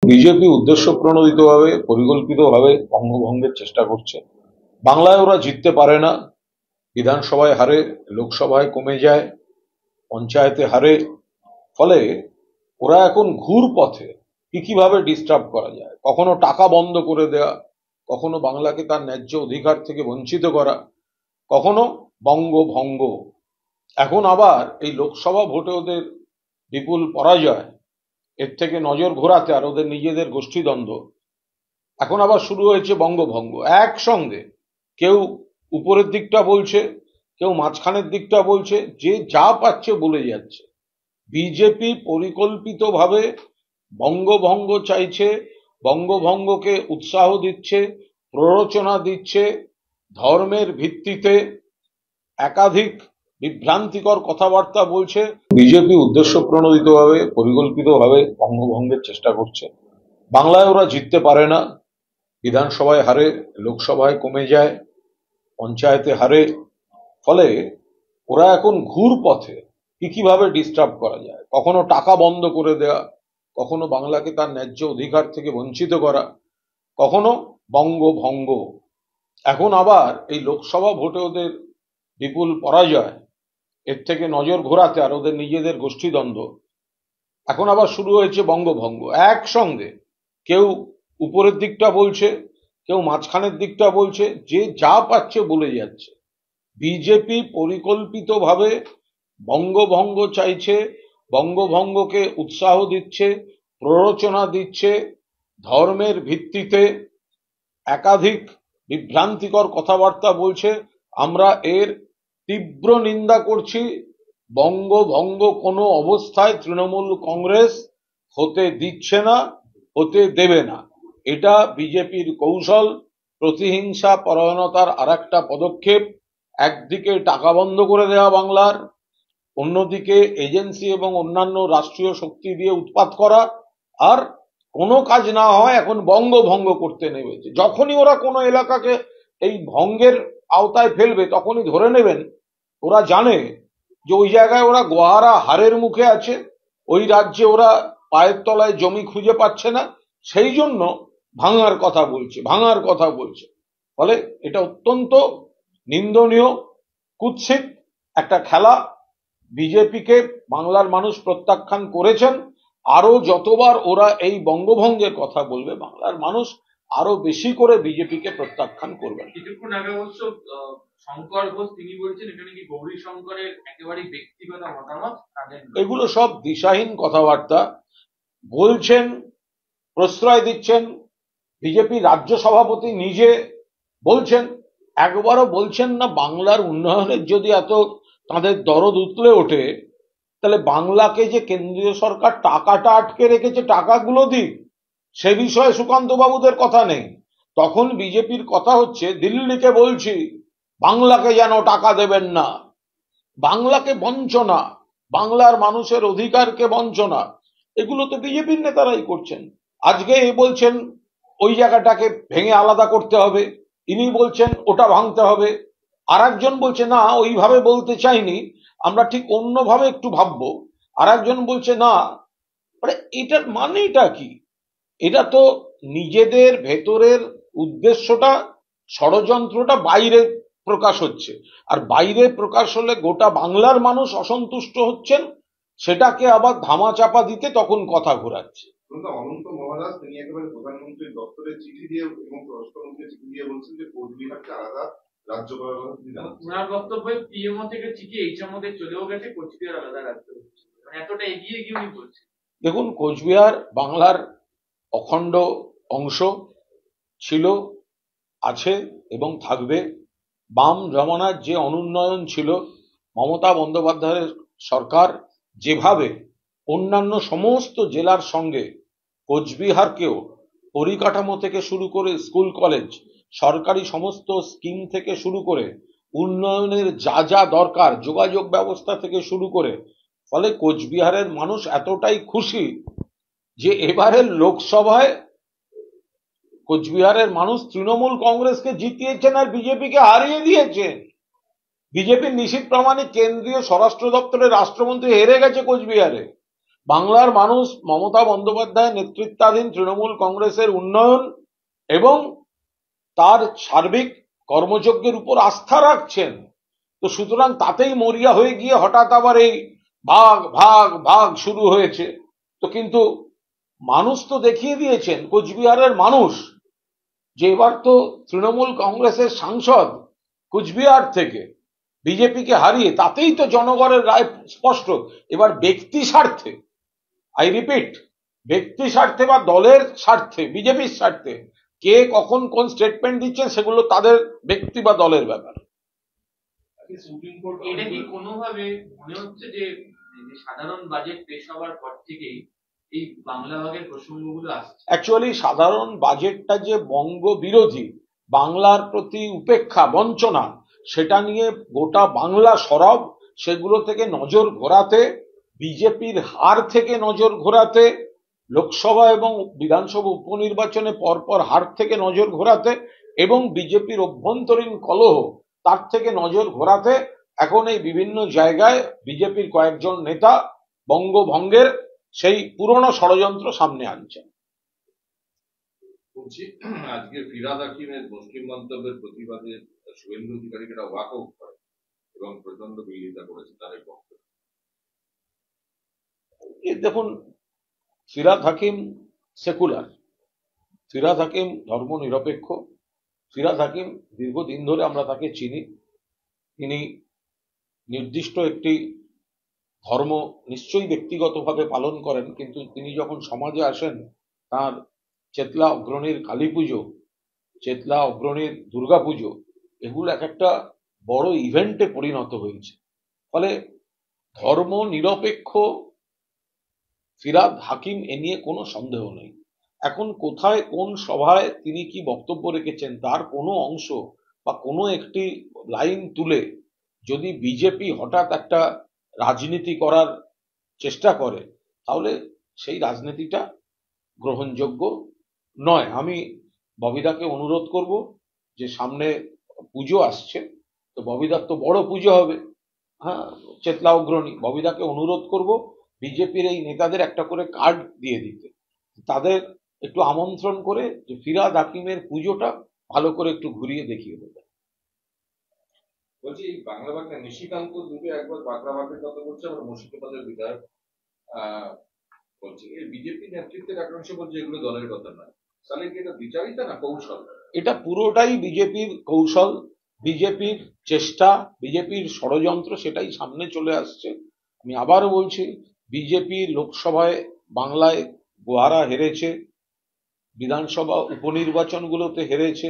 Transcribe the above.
BJP উদ্দেশ্য প্রণোদিতভাবে পরিকল্পিতভাবে বঙ্গভঙ্গের চেষ্টা করছে। বাংলায় ওরা জিততে পারে না, বিধানসভায় হারে, লোকসভায় কমে যায়, পঞ্চায়েতে হারে। ফলে ওরা এখন ঘুর পথে কিভাবে ডিস্টার্ব করা যায়, কখনো টাকা বন্ধ করে দেওয়া, কখনো বাংলাকে তার ন্যায্য অধিকার থেকে বঞ্চিত করা, কখনো বঙ্গভঙ্গ। এখন আবার এই লোকসভা ভোটে ওদের বিপুল পরাজয়, এর থেকে নজর ঘোরাতে আর ওদের নিজেদের গোষ্ঠীদ্বন্দ্ব, এখন আবার শুরু হয়েছে বঙ্গভঙ্গ। একসঙ্গে কেউ উপরের দিকটা বলছে, কেউ মাঝখানের দিকটা বলছে, যে যা পাচ্ছে বলে যাচ্ছে। বিজেপি পরিকল্পিতভাবে বঙ্গভঙ্গ চাইছে, বঙ্গভঙ্গকে উৎসাহ দিচ্ছে, প্ররোচনা দিচ্ছে, ধর্মের ভিত্তিতে একাধিক বিভ্রান্তিকর কথাবার্তা বলছে। বিজেপি উদ্দেশ্য প্রণোদিতভাবে পরিকল্পিতভাবে বঙ্গভঙ্গের চেষ্টা করছে। বাংলায় ওরা জিততে পারে না, বিধানসভায় হারে, লোকসভায় কমে যায়, পঞ্চায়েতে হারে। ফলে ওরা এখন ঘুর পথে কিভাবে ডিস্টার্ব করা যায়, কখনো টাকা বন্ধ করে দেওয়া, কখনো বাংলাকে তার ন্যায্য অধিকার থেকে বঞ্চিত করা, কখনো বঙ্গভঙ্গ। এখন আবার এই লোকসভা ভোটে ওদের বিপুল পরাজয়, এর থেকে নজর ঘোরাতে আর ওদের নিজেদের গোষ্ঠীদ্বন্দ্ব, এখন আবার শুরু হয়েছে বঙ্গভঙ্গ। একসঙ্গে কেউ উপরের দিকটা বলছে, কেউ মাঝখানের দিকটা বলছে, যে যা পাচ্ছে বলে যাচ্ছে। বিজেপি পরিকল্পিতভাবে বঙ্গভঙ্গ চাইছে, বঙ্গভঙ্গকে উৎসাহ দিচ্ছে, প্ররোচনা দিচ্ছে, ধর্মের ভিত্তিতে একাধিক বিভ্রান্তিকর কথাবার্তা বলছে। আমরা এর তীব্র নিন্দা করছি। বঙ্গভঙ্গ কোনো অবস্থায় তৃণমূল কংগ্রেস হতে দিচ্ছে না, হতে দেবে না। এটা বিজেপির কৌশল, প্রতিহিংসা পরায়ণতার আরেকটা পদক্ষেপ। একদিকে টাকা বন্ধ করে দেওয়া বাংলার, অন্যদিকে এজেন্সি এবং অন্যান্য রাষ্ট্রীয় শক্তি দিয়ে উৎপাত করা, আর কোনো কাজ না হয় এখন বঙ্গভঙ্গ করতে নেমেছে। যখনই ওরা কোনো এলাকাকে এই ভঙ্গের আওতায় ফেলবে, তখনই ধরে নেবেন, ওরা জানে যে ওই জায়গায় ওরা গোহারা হারের মুখে আছে, ওই রাজ্যে ওরা পায়ের তলায় জমি খুঁজে পাচ্ছে না, সেই জন্য ভাঙার কথা বলছে। ফলে এটা অত্যন্ত নিন্দনীয়, কুৎসিত একটা খেলা। বিজেপিকে বাংলার মানুষ প্রত্যাখ্যান করেছেন। আরো যতবার ওরা এই বঙ্গভঙ্গের কথা বলবে, বাংলার মানুষ আরো বেশি করে বিজেপিকে প্রত্যাখ্যান করবেন। কিছুক্ষণ আগে অবশ্য শঙ্কর ঘোষ তিনি বলছেন এখানে কি গৌরী শঙ্করের একেবারে ব্যক্তিগত মতামত, এগুলো সব দিশাহীন কথাবার্তা বলছেন, প্রশ্রয় দিচ্ছেন। বিজেপি রাজ্য সভাপতি নিজে বলছেন, একবারও বলছেন না বাংলার উন্নয়নের যদি এত তাদের দরদ উতলে ওঠে, তাহলে বাংলাকে যে কেন্দ্রীয় সরকার টাকাটা আটকে রেখেছে, টাকাগুলো দিক, সে বিষয়ে সুকান্ত বাবুদের কথা নেই। তখন বিজেপির কথা হচ্ছে, দিল্লিকে বলছি বাংলাকে যেন টাকা দেবেন না, বাংলাকে বঞ্চনা, বাংলার মানুষের অধিকারকে বঞ্চনা। এগুলো তো বিজেপির নেতারাই করছেন। আজকে এ বলছেন ওই জায়গাটাকে ভেঙে আলাদা করতে হবে, ইনি বলছেন ওটা ভাঙতে হবে, আর একজন বলছে না ওইভাবে বলতে চাইনি, আমরা ঠিক অন্যভাবে একটু ভাববো, আর একজন বলছে না। মানে এটার মানেটা কি? এটা তো নিজেদের ভেতরের উদ্দেশ্যটা, ষড়যন্ত্রটা বাইরে প্রকাশ হচ্ছে, আর বাইরে প্রকাশ হলে গোটা বাংলার মানুষ অসন্তুষ্ট হচ্ছেন, সেটাকে আবার ধামাচাপা দিতে তখন কথা ঘোরাচ্ছে। অনন্ত মহারাজ তিনি একেবারে প্রধানমন্ত্রীর দপ্তরে চিঠি দিয়ে এবং স্বরাষ্ট্রমন্ত্রীকে চিঠি দিয়ে বলছেন যে কোচবিহারকে আলাদা রাজ্য করার কথা তিনি জানাচ্ছেন। ওনার বক্তব্যে পিএমও থেকে চিঠি এইচএর মধ্যে চলেও গেছে, কোচবিহার আলাদা রাজ্য হচ্ছে, মানে এতটা এগিয়ে গিয়ে উনি বলছেন। দেখুন, কোচবিহার বাংলার অখণ্ড অংশ ছিল, আছে এবং থাকবে। বাম জমানার যে অনুন্নয়ন ছিল, মমতা বন্দ্যোপাধ্যায়ের সরকার যেভাবে অন্যান্য সমস্ত জেলার সঙ্গে কোচবিহারকেও পরিকাঠামো থেকে শুরু করে স্কুল কলেজ, সরকারি সমস্ত স্কিম থেকে শুরু করে উন্নয়নের যা যা দরকার, যোগাযোগ ব্যবস্থা থেকে শুরু করে, ফলে কোচবিহারের মানুষ এতটাই খুশি যে এবারের লোকসভায় কোচবিহারের মানুষ তৃণমূল কংগ্রেসকে জিতিয়েছেন আর বিজেপিকে হারিয়ে দিয়েছেন। বিজেপির নিশীথ প্রামাণিক কেন্দ্রীয় স্বরাষ্ট্র দপ্তরের রাষ্ট্রমন্ত্রী হেরে গেছে কোচবিহারে। বাংলার মানুষ মমতা বন্দ্যোপাধ্যায় নেতৃত্বাধীন তৃণমূল কংগ্রেসের উন্নয়ন এবং তার সার্বিক কর্মযজ্ঞের উপর আস্থা রাখছেন। তো সুতরাং তাতেই মরিয়া হয়ে গিয়ে হঠাৎ আবার এই ভাগ ভাগ ভাগ শুরু হয়েছে। তো কিন্তু মানুষ তো দেখিয়ে দিয়েছেন, কোচবিহারের মানুষ, যে এবার তো তৃণমূল কংগ্রেসের সাংসদ কুচবিহার থেকে বিজেপিকে হারিয়ে, তাতেই তো জনগণের রায় স্পষ্ট। এবার ব্যক্তি স্বার্থে, আই রিপিট, ব্যক্তি স্বার্থে বা দলের স্বার্থে, বিজেপির স্বার্থে কে কখন কোন স্টেটমেন্ট দিচ্ছেন সেগুলো তাদের ব্যক্তি বা দলের ব্যাপার। সুপ্রিম কোর্ট এটা কি কোনোভাবে মনে হচ্ছে যে সাধারণ বাজেট পেশ হওয়ার পর থেকেই এই বাংলা ভাগের প্রসঙ্গগুলো আসছে? অ্যাকচুয়ালি সাধারণ বাজেটটা যে বঙ্গ বিরোধী, বাংলার প্রতি উপেক্ষা, বঞ্চনা, সেটা নিয়ে গোটা বাংলা সরব, সেগুলো থেকে নজর ঘোরাতে, বিজেপির হার থেকে নজর ঘোরাতে, লোকসভা এবং বিধানসভা উপনির্বাচনে পরপর হার থেকে নজর ঘোরাতে এবং বিজেপির অভ্যন্তরীণ কলহ, তার থেকে নজর ঘোরাতে এখন এই বিভিন্ন জায়গায় বিজেপির কয়েকজন নেতা বঙ্গভঙ্গের সেই পুরনো ষড়যন্ত্র সামনে আনছেন। বলছি, আজকে ফিরহাদ হাকিমের মুসলিম মন্তব্যের প্রতিবাদে শুভেন্দু অধিকারীকে ওয়াক আউট করে এবং প্রচন্ড বিরোধিতা করেছে তাদের পক্ষে। দেখুন, ফিরহাদ হাকিম সেকুলার, ফিরহাদ হাকিম ধর্ম নিরপেক্ষ, ফিরহাদ হাকিম দীর্ঘদিন ধরে আমরা তাকে চিনি। তিনি নির্দিষ্ট একটি ধর্ম নিশ্চয়ই ব্যক্তিগতভাবে পালন করেন, কিন্তু তিনি যখন সমাজে আসেন, তার চেতলা অগ্রণীর কালী পুজো, চেতলা অগ্রণীর দুর্গাপুজো, এগুলো এক একটা বড় ইভেন্টে পরিণত হয়েছে। ফলে ধর্ম নিরপেক্ষ ফিরহাদ হাকিম, এ নিয়ে কোনো সন্দেহ নেই। এখন কোথায় কোন সভায় তিনি কি বক্তব্য রেখেছেন, তার কোনো অংশ বা কোনো একটি লাইন তুলে যদি বিজেপি হঠাৎ একটা রাজনীতি করার চেষ্টা করে, তাহলে সেই রাজনীতিটা গ্রহণযোগ্য নয়। আমি ববিদাকে অনুরোধ করব যে সামনে পুজো আসছে, তো ববিদার তো বড় পুজো হবে, হ্যাঁ, চেতলা অগ্রণী, ববিদাকে অনুরোধ করব বিজেপির এই নেতাদের একটা করে কার্ড দিয়ে দিতে, তাদের একটু আমন্ত্রণ করে যে ফিরহাদ হাকিমের পুজোটা ভালো করে একটু ঘুরিয়ে দেখিয়ে দেবে। বলছি, এই বাংলা বাংলা নিশিকান্ত দুটো একবার বাংলা বাগের কথা বলছে, আবার মুর্শিদাবাদের বিধায়ক বলছে এই বিজেপি নেতৃত্বের একাংশ বলছে এগুলো দলের কথা নয়। তাহলে কি এটা বিচারিতা না কৌশল? এটা পুরোটাই বিজেপির কৌশল, বিজেপির চেষ্টা, বিজেপির ষড়যন্ত্র, সেটাই সামনে চলে আসছে। আমি আবারও বলছি, বিজেপি লোকসভায় বাংলায় গোহারা হেরেছে, বিধানসভা উপনির্বাচনগুলোতে হেরেছে,